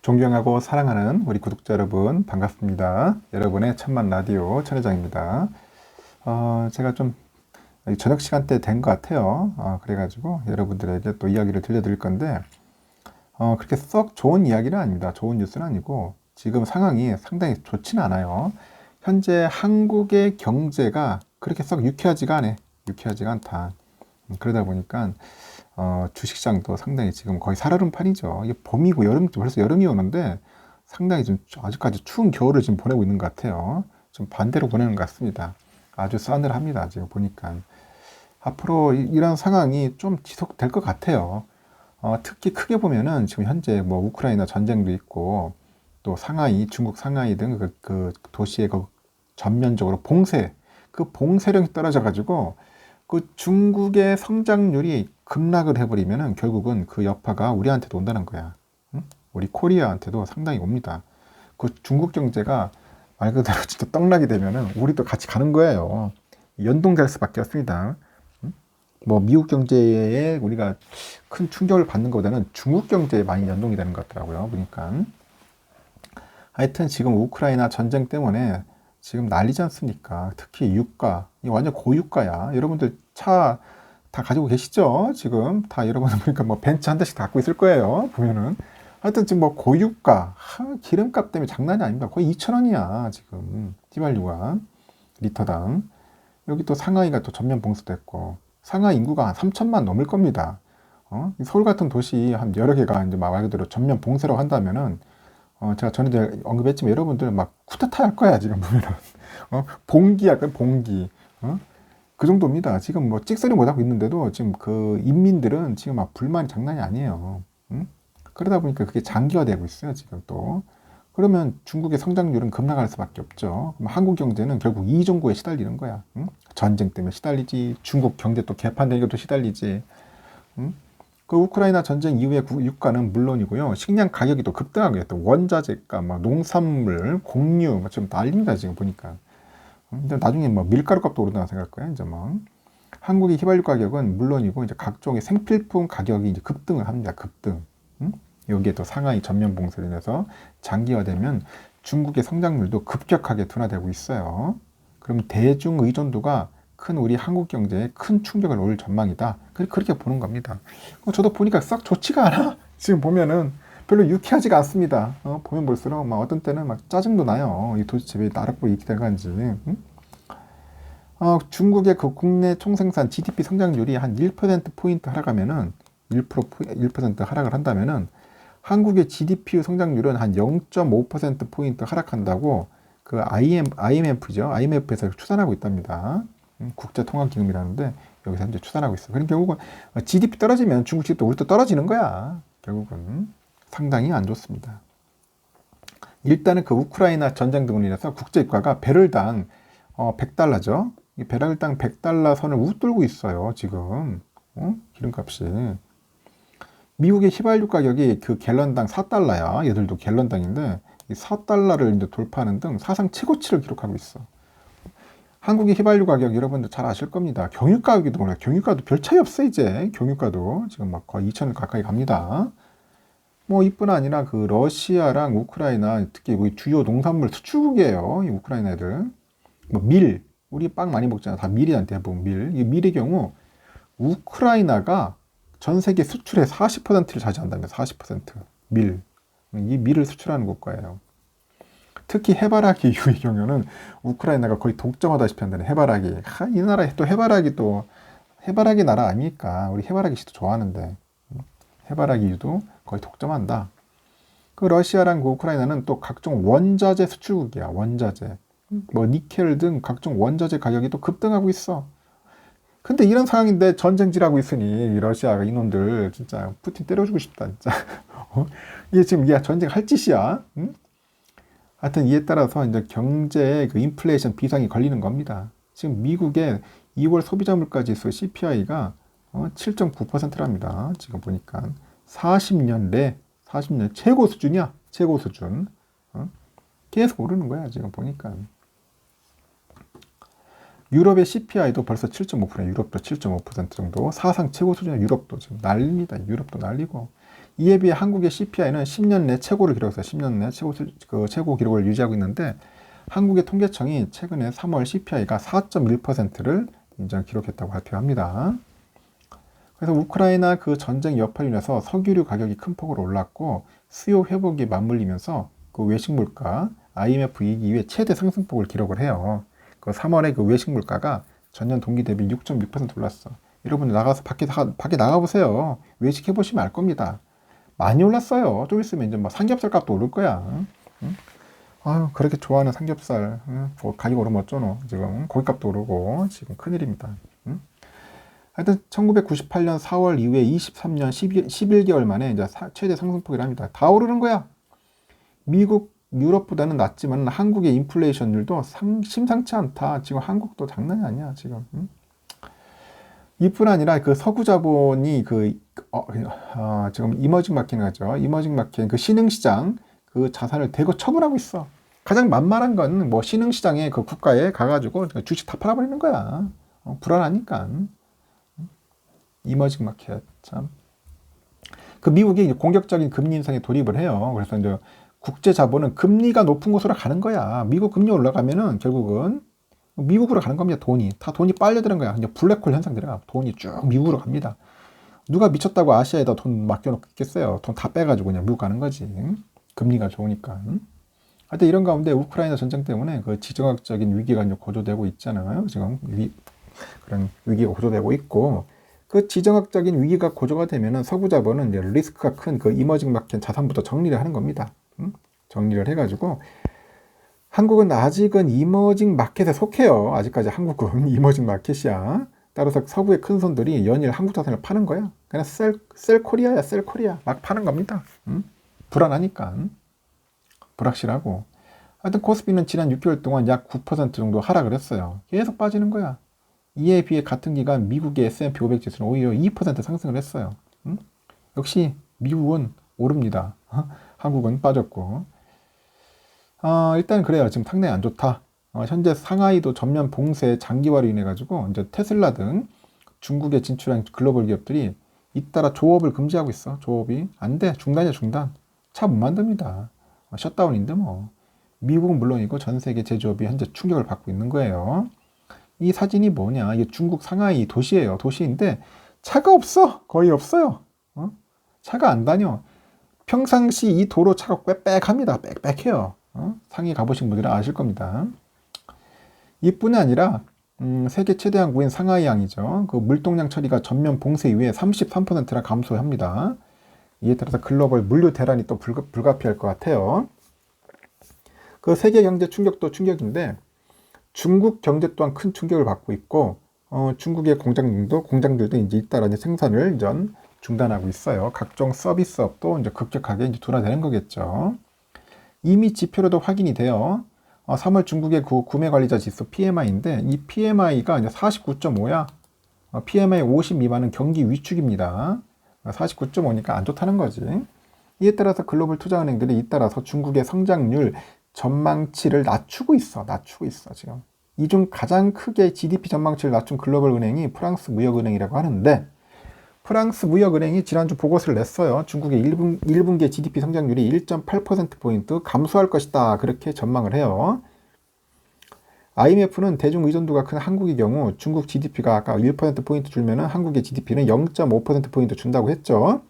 존경하고 사랑하는 우리 구독자 여러분 반갑습니다. 여러분의 천만 라디오 천회장입니다. 제가 좀 저녁 시간대 된 것 같아요. 그래가지고 여러분들에게 또 이야기를 들려드릴 건데 그렇게 썩 좋은 이야기는 아닙니다. 좋은 뉴스는 아니고 지금 상황이 상당히 좋지는 않아요. 현재 한국의 경제가 그렇게 썩 유쾌하지가 않다. 그러다 보니까 주식시장도 상당히 지금 거의 살얼음판이죠. 이게 봄이고 벌써 여름이 오는데 상당히 좀 아직까지 추운 겨울을 지금 보내고 있는 것 같아요. 좀 반대로 보내는 것 같습니다. 아주 싸늘합니다. 지금 보니까. 앞으로 이런 상황이 좀 지속될 것 같아요. 특히 크게 보면은 지금 현재 뭐 우크라이나 전쟁도 있고 또 중국 상하이 등 그 도시의 전면적으로 그 봉쇄력이 떨어져가지고 그 중국의 성장률이 급락을 해버리면은 결국은 그 여파가 우리한테도 온다는 거야. 응? 우리 코리아한테도 상당히 옵니다. 그 중국 경제가 말 그대로 진짜 떡락이 되면은 우리도 같이 가는 거예요. 연동될 수밖에 없습니다. 응? 뭐 미국 경제에 우리가 큰 충격을 받는 것보다는 중국 경제에 많이 연동이 되는 것 같더라고요. 보니까. 하여튼 지금 우크라이나 전쟁 때문에 지금 난리지 않습니까? 특히 유가, 이 완전 고유가야. 여러분들 차 다 가지고 계시죠? 지금 다 여러분들 보니까 뭐 벤츠 한 대씩 다 갖고 있을 거예요. 보면은. 하여튼 지금 뭐 고유가, 기름값 때문에 장난이 아닙니다. 거의 2,000원이야, 지금. 휘발유가. 리터당. 여기 또 상하이가 또 전면 봉쇄됐고, 상하이 인구가 한 3천만 넘을 겁니다. 서울 같은 도시 한 여러 개가 이제 말 그대로 전면 봉쇄라고 한다면은, 제가 전에도 언급했지만 여러분들 막 쿠데타 할 거야, 지금 보면은. 봉기 할까요, 봉기. 그 정도입니다. 지금 뭐 찍소리 못하고 있는데도 지금 그 인민들은 지금 막 불만이 장난이 아니에요. 응? 그러다 보니까 그게 장기화되고 있어요, 지금 또. 그러면 중국의 성장률은 급락할 수밖에 없죠. 그럼 한국 경제는 결국 이중고에 시달리는 거야. 응? 전쟁 때문에 시달리지, 중국 경제 또 개판되는 것도 시달리지. 응? 그 우크라이나 전쟁 이후에 유가는 물론이고요. 식량 가격이 또 급등하게 됐다. 원자재가, 막 농산물, 곡류, 좀 난립니다, 지금 보니까. 근데 나중에 뭐 밀가루 값도 오른다고 생각할 거야, 이제 뭐. 한국의 휘발유 가격은 물론이고, 이제 각종의 생필품 가격이 이제 급등을 합니다, 급등. 응? 여기에 또 상하이 전면 봉쇄로 인해서 장기화되면 중국의 성장률도 급격하게 둔화되고 있어요. 그럼 대중 의존도가 큰 우리 한국 경제에 큰 충격을 올 전망이다. 그렇게 보는 겁니다. 저도 보니까 썩 좋지가 않아. 지금 보면은 별로 유쾌하지가 않습니다. 보면 볼수록 막 어떤 때는 막 짜증도 나요. 이 도대체 왜 나락으로 이렇게 돼가는지. 응? 중국의 그 국내 총생산 GDP 성장률이 한 1%포인트 하락하면은 1% 하락을 한다면은 한국의 GDP 성장률은 한 0.5%포인트 하락한다고 그 IMF죠. IMF에서 추산하고 있답니다. 국제통화기금이라는데 여기서 현재 추산하고 있어요. 그럼 결국은 GDP 떨어지면 중국 GDP도 우리도 떨어지는 거야. 결국은 상당히 안 좋습니다. 일단은 그 우크라이나 전쟁 등으로 인해서 국제유가가 배럴당 100달러죠. 이 배럴당 100달러 선을 웃돌고 있어요. 지금 기름값이. 미국의 휘발유 가격이 그 갤런당 4달러야. 얘들도 갤런당인데 이 4달러를 이제 돌파하는 등 사상 최고치를 기록하고 있어. 한국의 휘발유 가격 여러분들 잘 아실 겁니다. 경유 가격도 몰라요. 경유가도 별 차이 없어 이제. 경유가도 지금 막 거의 2,000원 가까이 갑니다. 뭐 이뿐 아니라 그 러시아랑 우크라이나 특히 우리 주요 농산물 수출국이에요. 이 우크라이나 애들. 뭐 우리 빵 많이 먹잖아. 다 밀이란 대부분 밀. 이 밀의 경우 우크라이나가 전 세계 수출의 40%를 차지한다면 40% 밀. 이 밀을 수출하는 국가예요. 특히 해바라기 유의 경우는 우크라이나가 거의 독점하다시피 한다는 해바라기. 이 나라에 또 해바라기 나라 아닙니까? 우리 해바라기 씨도 좋아하는데 해바라기유도 거의 독점한다. 그 러시아랑 그 우크라이나는 또 각종 원자재 수출국이야. 원자재. 뭐 니켈 등 각종 원자재 가격이 또 급등하고 있어. 근데 이런 상황인데 전쟁질하고 있으니 러시아가 이놈들 진짜 푸틴 때려주고 싶다 진짜. 이게 지금 전쟁할 짓이야. 응? 하여튼 이에 따라서 이제 경제에 그 인플레이션 비상이 걸리는 겁니다. 지금 미국의 2월 소비자 물가 지수 CPI가 7.9%랍니다. 지금 보니까 40년 최고 수준이야. 최고 수준. 계속 오르는 거야. 지금 보니까. 유럽의 CPI도 벌써 7.5%, 유럽도 7.5% 정도. 사상 최고 수준의 유럽도 지금 난립니다. 유럽도 난리고. 이에 비해 한국의 CPI는 10년 내 최고를 기록했어요. 10년 내 최고 기록을 유지하고 있는데 한국의 통계청이 최근에 3월 CPI가 4.1%를 인정 기록했다고 발표합니다. 그래서 우크라이나 그 전쟁 여파로 인해서 석유류 가격이 큰 폭으로 올랐고 수요 회복이 맞물리면서 그 외식 물가 IMF 위기 이후에 최대 상승폭을 기록을 해요. 그 3월에 그 외식 물가가 전년 동기 대비 6.6% 올랐어. 여러분 나가서 밖에 나가보세요. 외식 해보시면 알 겁니다. 많이 올랐어요. 좀 있으면 이제 뭐 삼겹살 값도 오를 거야. 응? 아유, 그렇게 좋아하는 삼겹살. 응? 뭐 가격 오르면 어쩌노. 지금 고기값도 오르고 지금 큰일입니다. 응? 하여튼 1998년 4월 이후에 23년 11개월 만에 이제 최대 상승폭이라 합니다. 다 오르는 거야. 미국, 유럽보다는 낮지만 한국의 인플레이션율도 심상치 않다. 지금 한국도 장난이 아니야, 지금. 응? 이뿐 아니라 그 서구 자본이 지금 이머징 마켓 하죠. 이머징 마켓 그 신흥시장 그 자산을 대거 처분하고 있어. 가장 만만한 건 뭐 신흥시장에 그 국가에 가가지고 주식 다 팔아버리는 거야. 불안하니까. 이머징 마켓 참. 그 미국이 이제 공격적인 금리 인상에 돌입을 해요. 그래서 이제 국제 자본은 금리가 높은 곳으로 가는 거야. 미국 금리 올라가면은 결국은 미국으로 가는 겁니다. 돈이 빨려드는 거야. 그냥 블랙홀 현상 들어가. 돈이 쭉 미국으로 갑니다. 누가 미쳤다고 아시아에다 돈 맡겨놓겠어요. 돈 다 빼가지고 그냥 미국 가는 거지. 금리가 좋으니까. 하여튼 이런 가운데 우크라이나 전쟁 때문에 그 지정학적인 위기가 이제 고조되고 있잖아요. 지금 그런 위기가 고조되고 있고, 그 지정학적인 위기가 고조가 되면은 서구 자본은 이제 리스크가 큰 그 이머징 마켓 자산부터 정리를 하는 겁니다. 정리를 해가지고 한국은 아직은 이머징 마켓에 속해요. 아직까지 한국은 이머징 마켓이야. 따라서 서구의 큰 손들이 연일 한국 자산을 파는 거야. 그냥 셀 코리아야, 셀 코리아. 막 파는 겁니다. 불안하니까. 불확실하고. 하여튼 코스피는 지난 6개월 동안 약 9% 정도 하락을 했어요. 계속 빠지는 거야. 이에 비해 같은 기간 미국의 S&P 500 지수는 오히려 2% 상승을 했어요. 역시 미국은 오릅니다. 한국은 빠졌고. 일단 그래요. 지금 상당히 안 좋다. 현재 상하이도 전면 봉쇄 장기화로 인해 가지고 이제 테슬라 등 중국에 진출한 글로벌 기업들이 잇따라 조업을 금지하고 있어. 조업이 안 돼. 중단이야, 중단. 차 못 만듭니다. 셧다운인데 뭐. 미국은 물론이고 전 세계 제조업이 현재 충격을 받고 있는 거예요. 이 사진이 뭐냐? 이게 중국 상하이 도시예요. 도시인데 차가 없어. 거의 없어요. 차가 안 다녀. 평상시 이 도로 차가 빽빽합니다. 빽빽해요. 상해 가보신 분들은 아실 겁니다. 이뿐이 아니라 세계 최대 항구인 상하이항이죠. 그 물동량 처리가 전면 봉쇄 이후에 33%나 감소합니다. 이에 따라서 글로벌 물류 대란이 또 불가피할 것 같아요. 그 세계 경제 충격도 충격인데 중국 경제 또한 큰 충격을 받고 있고 중국의 공장들도 이제 잇따라 생산을 중단하고 있어요. 각종 서비스업도 이제 급격하게 이제 둔화되는 거겠죠. 이미 지표로도 확인이 돼요. 3월 중국의 구매 관리자 지수 PMI인데 이 PMI가 이제 49.5야. PMI 50 미만은 경기 위축입니다. 49.5니까 안 좋다는 거지. 이에 따라서 글로벌 투자은행들이 잇따라서 중국의 성장률 전망치를 낮추고 있어 지금. 이 중 가장 크게 GDP 전망치를 낮춘 글로벌 은행이 프랑스 무역은행이라고 하는데, 프랑스 무역은행이 지난주 보고서를 냈어요. 중국의 1분기 GDP 성장률이 1.8%포인트 감소할 것이다. 그렇게 전망을 해요. IMF는 대중 의존도가 큰 한국의 경우 중국 GDP가 아까 1%포인트 줄면은 한국의 GDP는 0.5%포인트 준다고 했죠.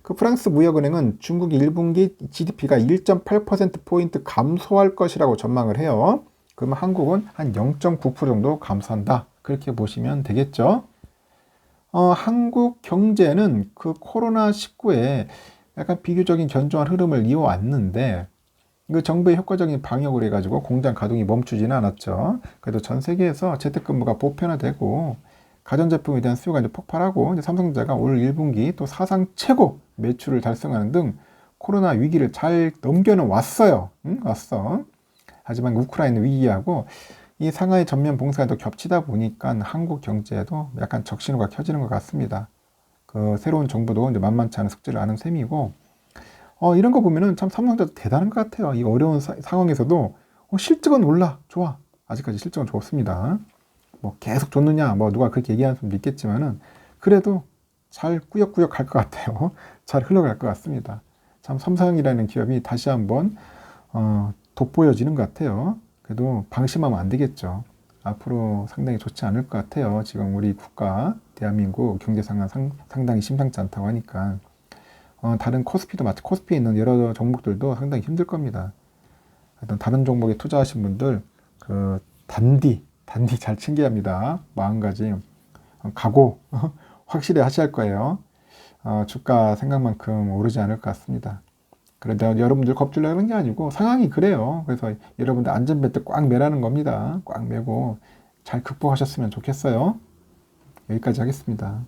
그 프랑스 무역은행은 중국이 1분기 GDP가 1.8%포인트 감소할 것이라고 전망을 해요. 그러면 한국은 한 0.9% 정도 감소한다. 그렇게 보시면 되겠죠. 한국 경제는 그 코로나19에 약간 비교적인 견조한 흐름을 이어왔는데, 그 정부의 효과적인 방역을 해가지고 공장 가동이 멈추지는 않았죠. 그래도 전 세계에서 재택근무가 보편화되고 가전제품에 대한 수요가 이제 폭발하고 이제 삼성전자가 올 1분기 또 사상 최고 매출을 달성하는 등 코로나 위기를 잘 넘겨는 왔어요. 왔어. 하지만 우크라이나 위기하고 이 상하이 전면 봉쇄가 또 겹치다 보니까 한국 경제에도 약간 적신호가 켜지는 것 같습니다. 그 새로운 정부도 이제 만만치 않은 숙제를 아는 셈이고, 이런 거 보면은 참 삼성전자 대단한 것 같아요. 이 어려운 상황에서도 실적은 올라 좋아. 아직까지 실적은 좋습니다. 뭐 계속 좋느냐, 뭐 누가 그렇게 얘기하는 분도 있겠지만은 그래도 잘 꾸역꾸역 갈 것 같아요. 잘 흘러갈 것 같습니다. 참 삼성이라는 기업이 다시 한번 돋보여지는 것 같아요. 그래도 방심하면 안 되겠죠. 앞으로 상당히 좋지 않을 것 같아요. 지금 우리 국가, 대한민국 경제 상황 상당히 심상치 않다고 하니까. 다른 코스피도 마치 코스피에 있는 여러 종목들도 상당히 힘들 겁니다. 하여튼 다른 종목에 투자하신 분들, 단디 잘 챙겨야 합니다. 마음가짐, 각오, 확실히 하셔야 할 거예요. 주가 생각만큼 오르지 않을 것 같습니다. 그런데 여러분들 겁주려는 게 아니고 상황이 그래요. 그래서 여러분들 안전벨트 꽉 매라는 겁니다. 꽉 매고 잘 극복하셨으면 좋겠어요. 여기까지 하겠습니다.